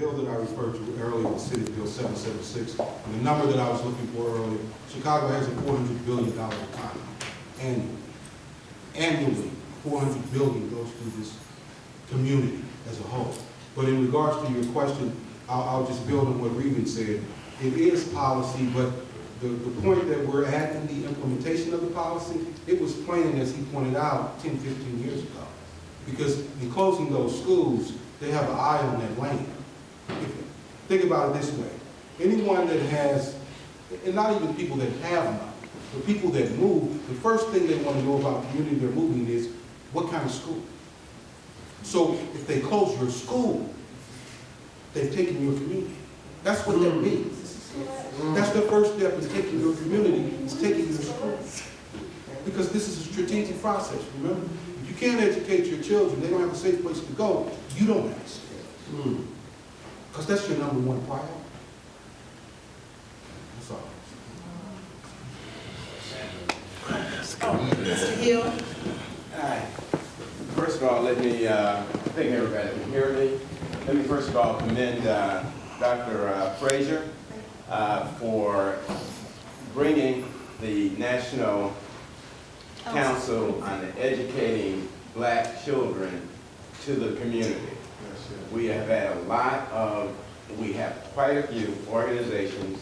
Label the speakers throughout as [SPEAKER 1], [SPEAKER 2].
[SPEAKER 1] bill that I referred to earlier, the Senate Bill 776, and the number that I was looking for earlier, Chicago has a $400 billion economy annually. Annually, $400 billion goes through this community as a whole. But in regards to your question, I'll just build on what Revin said. It is policy, but the point that we're at in the implementation of the policy, it was plain, as he pointed out, 10, 15 years ago. Because in closing those schools, they have an eye on that land. Think about it this way. Anyone that has, and not even people that have none, but people that move, the first thing they want to know about the community they're moving is, what kind of school? So if they close your school, they've taken your community. That's what that means. That's the first step, is taking your community, is taking your school. Because this is a strategic process, remember? If you can't educate your children, they don't have a safe place to go, you don't have a safe place. Because that's your number one priority. That's all.
[SPEAKER 2] Mr. Hill.
[SPEAKER 3] Hi. First of all, let me thank everybody for hearing me. Let me first of all commend Dr. Frazier for bringing the National Council on Educating Black Children to the community. We have had we have quite a few organizations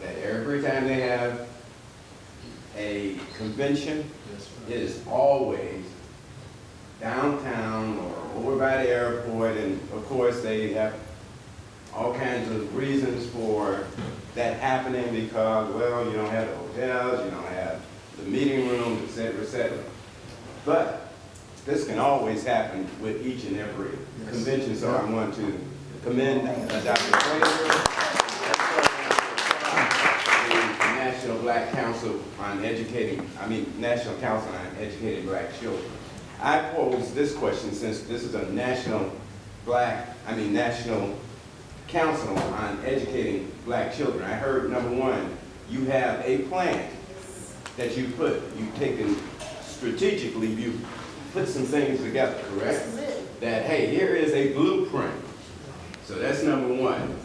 [SPEAKER 3] that every time they have a convention, it is always downtown or over by the airport, and of course they have all kinds of reasons for that happening because, well, you don't have the hotels, you don't have the meeting rooms, et cetera, et cetera. But this can always happen with each and every convention, so I want to commend Dr. Frazier, the National Council on National Council on Educating Black Children. I pose this question since this is a National Council on Educating Black Children. I heard, number one, you have a plan that you've taken strategically, you put some things together, correct? That, hey, here is a blueprint. So that's number one,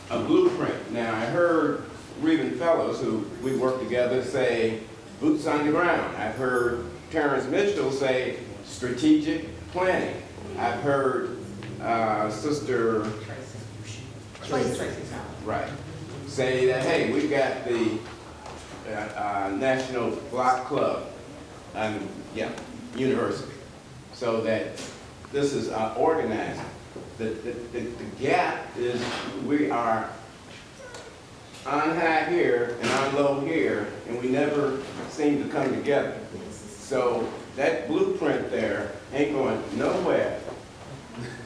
[SPEAKER 3] a blueprint. Now, I heard Revin fellows who we work together say boots on the ground. I've heard Terrence Mitchell say strategic planning. I've heard Sister Tracy, right, say that, hey, we've got the National Block Club, university, so that this is organized. The gap is we are on high here and on low here, and we never seem to come together. So that blueprint there ain't going nowhere.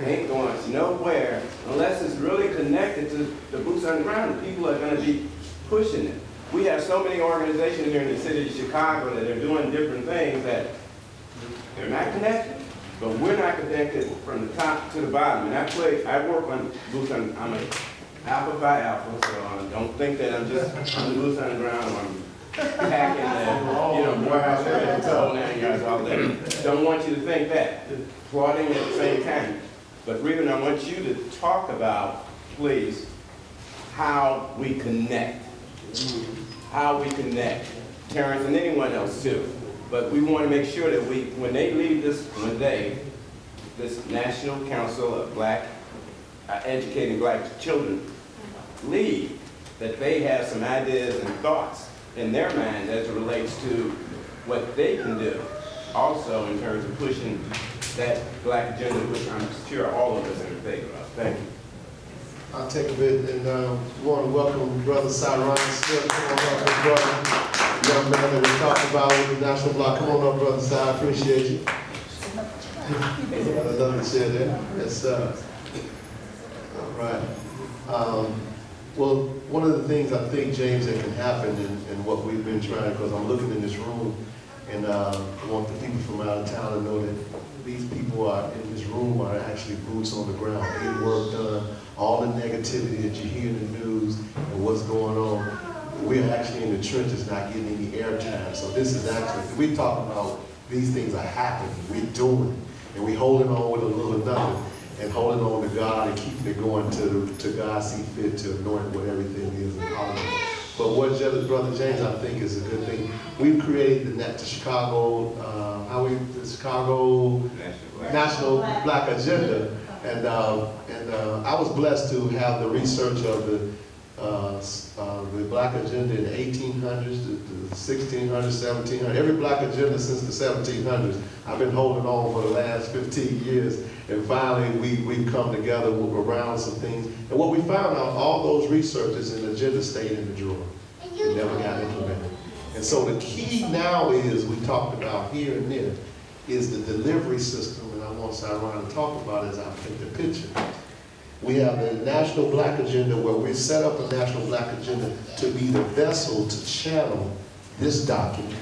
[SPEAKER 3] Ain't going nowhere unless it's really connected to the boots on the ground. The people are going to be pushing it. We have so many organizations here in the city of Chicago that are doing different things that they're not connected. But we're not connected from the top to the bottom. And I work on boots on, I'm an Alpha Phi Alpha, so don't think that I'm just on the boots on the ground. I'm packing the, Morehouse and all 9 yards, all that. Don't want you to think that. Plotting at the same time. But Revin, I want you to talk about, please, how we connect. How we connect. Terrence and anyone else too. But we want to make sure that when they leave this National Council of Educating Black Children leave, that they have some ideas and thoughts in their mind as it relates to what they can do. Also in terms of pushing that black agenda, which I'm sure all of us are in favor of. Thank you.
[SPEAKER 4] I'll take a bit and want to welcome Brother Syron. Come on up, brother. Young man that we talked about with the National Block. Come on up, Brother Sy. I appreciate you. I love to share that. Yes, sir. All right. Well, one of the things I think, James, that can happen and what we've been trying, because I'm looking in this room and I want the people from out of town to know that these people are in this room are actually boots on the ground, getting work done. All the negativity that you hear in the news and what's going on, we're actually in the trenches not getting any airtime. So this is actually, we talk about these things are happening, we're doing, and we're holding on with a little nothing. and holding on to God and keeping it going to God see fit to anoint what everything is and holiday. But what Brother James, I think, is a good thing. We've created the Chicago, the Chicago National Black Agenda, and I was blessed to have the research of the Black Agenda in the 1800s, the 1600s, 1700s, every Black agenda since the 1700s. I've been holding on for the last 15 years, and finally we've come together around some things. And what we found out, all those researchers and agenda stayed in the drawer. They never got implemented. And so the key now is, we talked about here and there, is the delivery system, and I want Syron to talk about it as I paint the picture. We have the National Black Agenda, where we set up a National Black Agenda to be the vessel to channel this document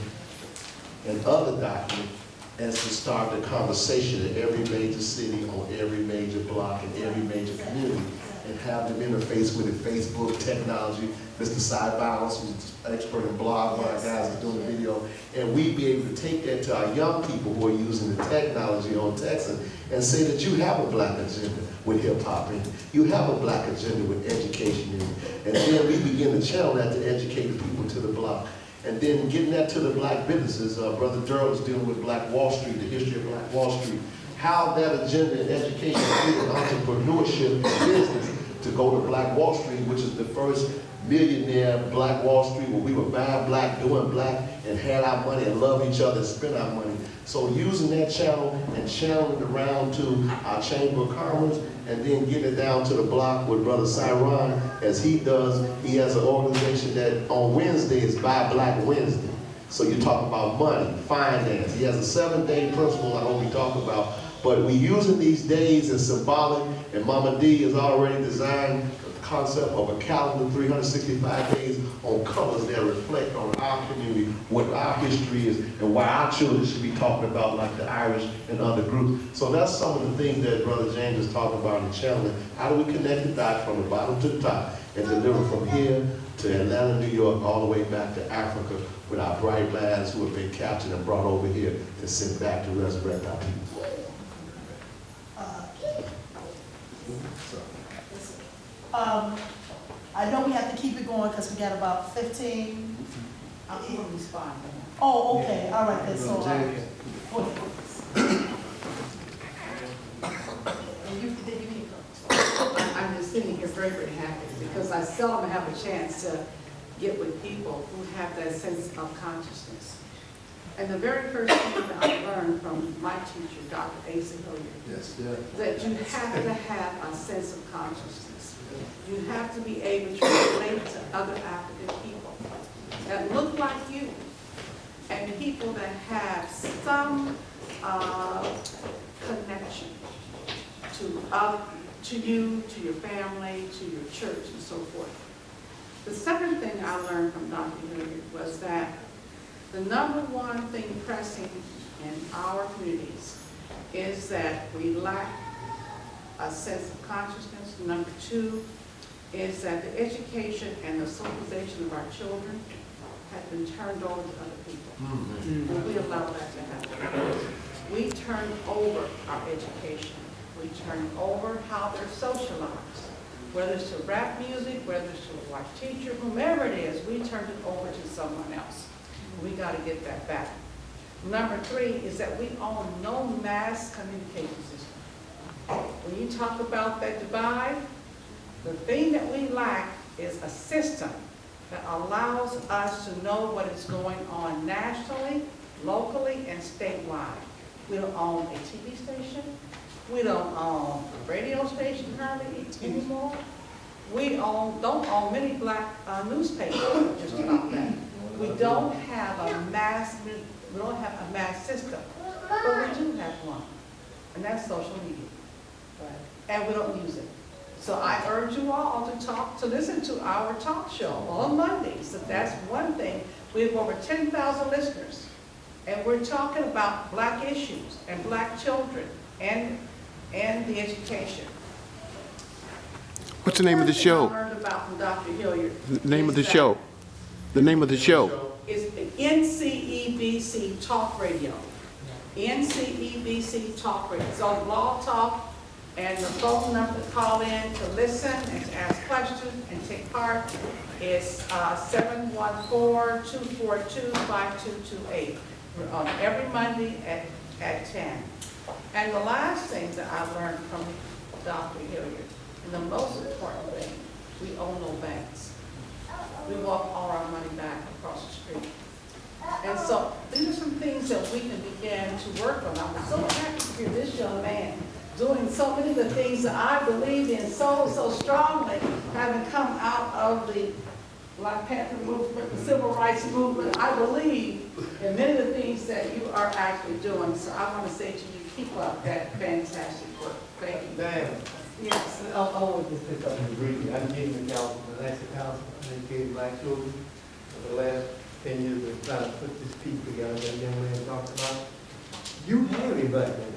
[SPEAKER 4] and other documents as to start the conversation in every major city, on every major block, in every major community, and have them interface with the Facebook technology. Mr. Syron, who's an expert in blog, one of the guys is doing the video, and we be able to take that to our young people who are using the technology on Texas and say that you have a Black agenda with hip hop in it. You have a Black agenda with education in it. And then we begin to channel that to educate the people to the block. And then getting that to the Black businesses. Brother Durrell is dealing with Black Wall Street, the history of Black Wall Street. How that agenda in education and entrepreneurship and business to go to Black Wall Street, which is the first millionaire Black Wall Street, where we were buying Black, doing Black, and had our money and love each other and spend our money. So using that channel and channeling it around to our Chamber of Commerce, and then getting it down to the block with Brother Syron, as he does. He has an organization that on Wednesday is Buy Black Wednesday. So you talk about money, finance. He has a 7-day principle I hope we talk about. But we're using these days as symbolic, and Mama D has already designed the concept of a calendar, 365 days on colors that reflect on our community, what our history is, and why our children should be talking about, like the Irish and other groups. So that's some of the things that Brother James is talking about in channeling. How do we connect the dots from the bottom to the top and deliver from here to Atlanta, New York, all the way back to Africa with our bright lads who have been captured and brought over here and sent back to resurrect our people.
[SPEAKER 2] I know we have to keep it going because we got about 15.
[SPEAKER 5] I'm going to respond.
[SPEAKER 2] Oh, okay, all right, that's all right. Go ahead.
[SPEAKER 5] And you keep going. I'm just sitting here very, very happy because I seldom have a chance to get with people who have that sense of consciousness. And the very first thing that I learned from my teacher, Dr. Asa Hilliard, that you have to have a sense of consciousness. You have to be able to relate to other African people that look like you and people that have some connection to you, to your family, to your church, and so forth. The second thing I learned from Dr. Hilliard was that the number one thing pressing in our communities is that we lack a sense of consciousness. Number two is that the education and the socialization of our children has been turned over to other people. And we allow that to happen. We turn over our education. We turn over how they're socialized. Whether it's to rap music, whether it's to a white teacher, whomever it is, we turn it over to someone else. We got to get that back. Number three is that we own no mass communication system. When you talk about that divide, the thing that we lack is a system that allows us to know what is going on nationally, locally, and statewide. We don't own a TV station. We don't own a radio station hardly anymore. We don't own many black newspapers, just about that. We don't have a mass system, but we do have one, and that's social media. And we don't use it. So I urge you all to listen to our talk show on Mondays. So that's one thing. We have over 10,000 listeners, and we're talking about black issues and black children and the education.
[SPEAKER 6] What's the name of the show?
[SPEAKER 5] I learned about from Dr. Hilliard.
[SPEAKER 6] The name of the show. The name of the show.
[SPEAKER 5] Is NCEBC Talk Radio. NCEBC Talk Radio. It's on Blog Talk And the phone number to call in to listen and to ask questions and take part is 714-242-5228. We're on every Monday at 10. And the last thing that I learned from Dr. Hilliard, and the most important thing, we own no banks. We walk all our money back across the street. And so these are some things that we can begin to work on. I was so happy to hear this young man doing so many of the things that I believed in so strongly, having come out of the Black Panther movement, the civil rights movement. I believe in many of the things that you are actually doing. So I want to say to you, keep up that fantastic work. Thank you.
[SPEAKER 7] Ma'am,
[SPEAKER 5] Yes.
[SPEAKER 7] I want to just pick up and briefly. I came to Council, the next council, I educated black children for the last 10 years of trying to put this piece together that young man talked about. You have a black man.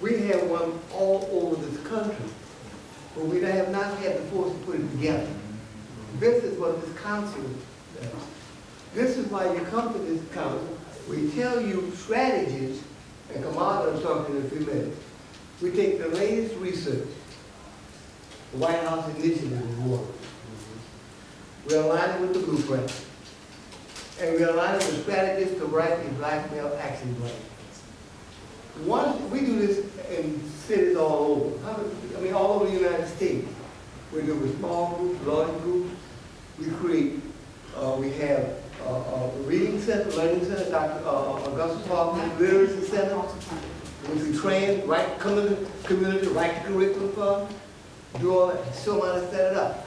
[SPEAKER 7] We have one all over this country, but we have not had the force to put it together. This is what this council does. This is why you come to this council. We tell you strategies, and Kamala will talk in a few minutes. We take the latest research, the White House initiative is one. We align it with the blueprint, and we align it with strategies to write a black male action plan. We do this in cities all over. All over the United States. We do it with small groups, large groups. We create, we have a reading center, learning center, Dr. Augustus Hoffman, literacy center, which we train, come to the community, write the curriculum for, do all that, show them how to set it up.